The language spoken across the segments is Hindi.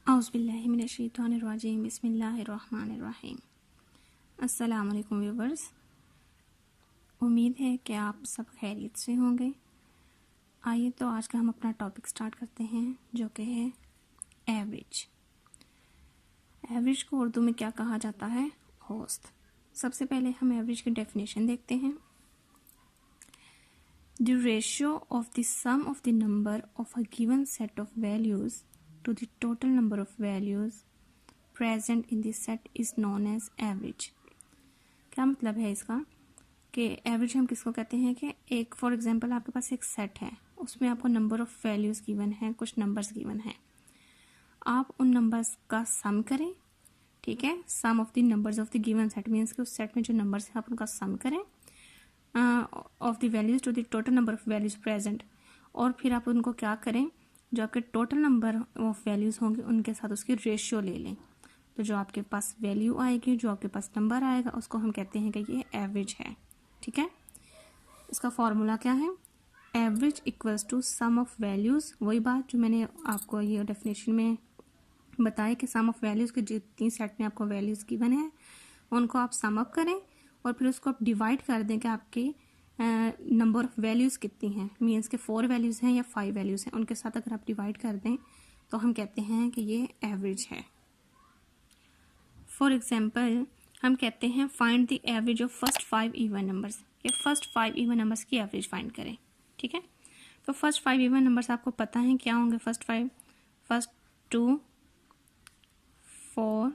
औज़ुबिल्लाहि मिनश्शैतानिर्रजीम बिस्मिल्लाहिर्रहमानिर्रहीम। अस्सलाम वालेकुम व्यूवर्स, उम्मीद है कि आप सब खैरियत से होंगे। आइए तो आज का हम अपना टॉपिक स्टार्ट करते हैं, जो कि है एवरेज। एवरेज को उर्दू में क्या कहा जाता है? औसत। सबसे पहले हम एवरेज की डेफिनेशन देखते हैं। The ratio of the sum of the number of a given set of values to the total number of values present in the set is known as average। क्या मतलब है इसका कि एवरेज हम किसको कहते हैं कि एक फॉर एग्जांपल आपके पास एक सेट है, उसमें आपको नंबर ऑफ वैल्यूज़ गिवन है, कुछ नंबर्स गिवन है, आप उन नंबर्स का सम करें। ठीक है, sum of the numbers of the given set means कि उस सेट में जो नंबर्स हैं आप उनका सम करें of the values to the total number of values present, और फिर आप उनको क्या करें, जो आपके टोटल नंबर ऑफ वैल्यूज होंगे उनके साथ उसकी रेशियो ले लें। तो जो आपके पास वैल्यू आएगी, जो आपके पास नंबर आएगा, उसको हम कहते हैं कि ये एवरेज है। ठीक है, इसका फॉर्मूला क्या है? Average equals to sum of values. वही बात जो मैंने आपको ये डेफिनेशन में बताया कि सम ऑफ वैल्यूज के जितनी सेट में आपको वैल्यूज गिवन है उनको आप सम अप करें और फिर उसको आप डिवाइड कर दें कि आपके नंबर ऑफ वैल्यूज़ कितनी हैं, मीन्स के 4 वैल्यूज़ हैं या 5 वैल्यूज़ हैं, उनके साथ अगर आप डिवाइड कर दें तो हम कहते हैं कि ये एवरेज है। फॉर एग्जांपल हम कहते हैं find the average of first 5 even numbers, ये फर्स्ट 5 इवन नंबर्स की एवरेज फाइंड करें। ठीक है, तो फर्स्ट 5 इवन नंबर्स आपको पता है क्या होंगे? फर्स्ट 2 4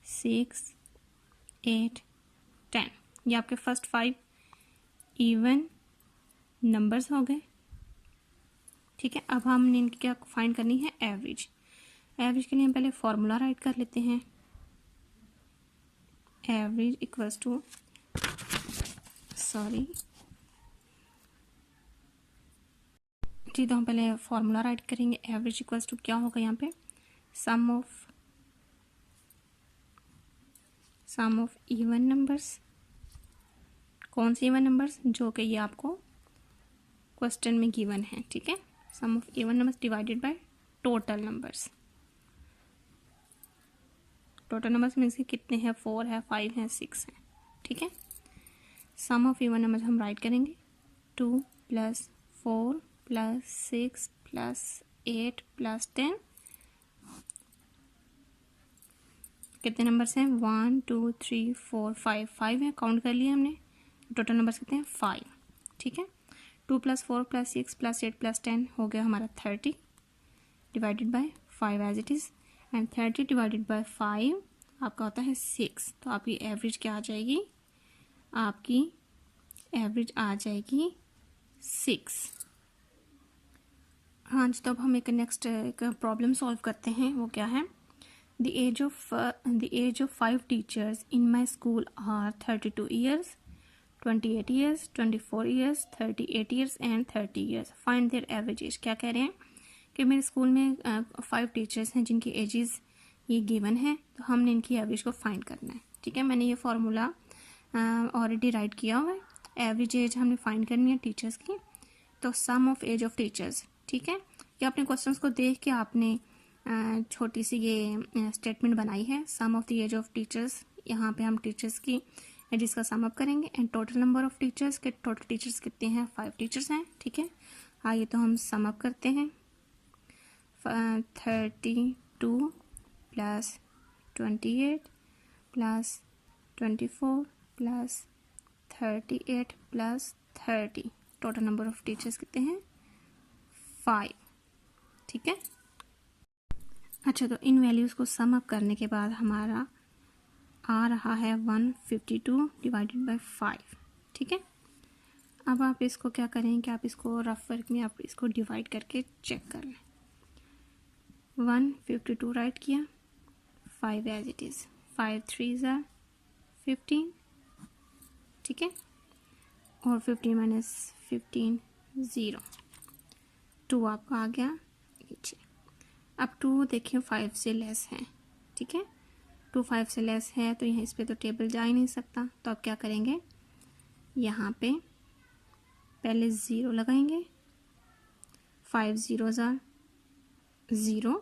6 8 10, ये आपके फर्स्ट 5 इवन नंबर्स हो गए। ठीक है, अब हमने इनकी क्या फाइंड करनी है? एवरेज। एवरेज के लिए हम पहले फॉर्मूला राइट कर लेते हैं। एवरेज इक्वल्स टू तो हम पहले फॉर्मूला राइट करेंगे। एवरेज इक्वल्स टू क्या होगा यहाँ पे? सम ऑफ इवन नंबर्स। कौन से इवन नंबर्स? जो कि ये आपको क्वेश्चन में गिवन है। ठीक है, sum of even numbers divided by total numbers. Total numbers means कि कितने हैं? 4 है, 5 है, 6 है। ठीक है, सम ऑफ इवन नंबर्स हम राइट करेंगे 2 + 4 + 6 + 8 + 10। कितने नंबर्स हैं? 1 2 3 4 5 है, काउंट कर लिए हमने। टोटल नंबर्स कितने हैं? 5। ठीक है, 2 + 4 + 6 + 8 + 10 हो गया हमारा 30 divided by 5 as it is, and 30 divided by 5 आपका होता है 6। तो आपकी एवरेज क्या आ जाएगी? आपकी एवरेज आ जाएगी 6। हाँ जी, तो अब हम एक नेक्स्ट प्रॉब्लम सॉल्व करते हैं। वो क्या है? The age of 5 teachers in my school are 32 years, 28 years, 24 years, 38 years and 30 years. Find their average age। क्या कह रहे हैं कि मेरे स्कूल में 5 टीचर्स हैं जिनकी एजेस ये गिवन है, तो हमने इनकी एवरेज को फाइंड करना है। ठीक है, मैंने ये फार्मूला ऑलरेडी राइट किया हुआ है। एवरेज एज हमने फाइंड करनी है टीचर्स की, तो सम ऑफ एज ऑफ टीचर्स। ठीक है, ये अपने क्वेश्चंस को देख के आपने छोटी सी ये स्टेटमेंट बनाई है, sum of the age of teachers. यहाँ पे हम टीचर्स की एजेस का सम अप करेंगे and total number of teachers के टोटल टीचर्स कितने हैं? 5 टीचर्स हैं। ठीक है, आइए तो हम सम अप करते हैं। 32 + 28 + 24 + 38 + 30, टोटल नंबर ऑफ टीचर्स कितने हैं? 5। ठीक है, अच्छा, तो इन वैल्यूज़ को सम अप करने के बाद हमारा आ रहा है 152 डिवाइडेड बाय 5। ठीक है, अब आप इसको क्या करें कि आप इसको रफ वर्क में आप इसको डिवाइड करके चेक कर लें। 152 राइट किया, 5 as it is, 5 3s are 15। ठीक है, और 15 - 15 0, 2 आपका आ गया नीचे। अब 2 देखिए 5 से लेस है। ठीक है, 2 5 से लेस है तो यहाँ इस पर तो टेबल जा ही नहीं सकता, तो आप क्या करेंगे? यहाँ पे पहले 0 लगाएंगे, 5 zeros are 0,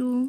2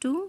2,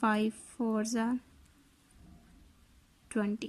5 4 20.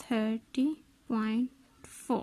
30.4.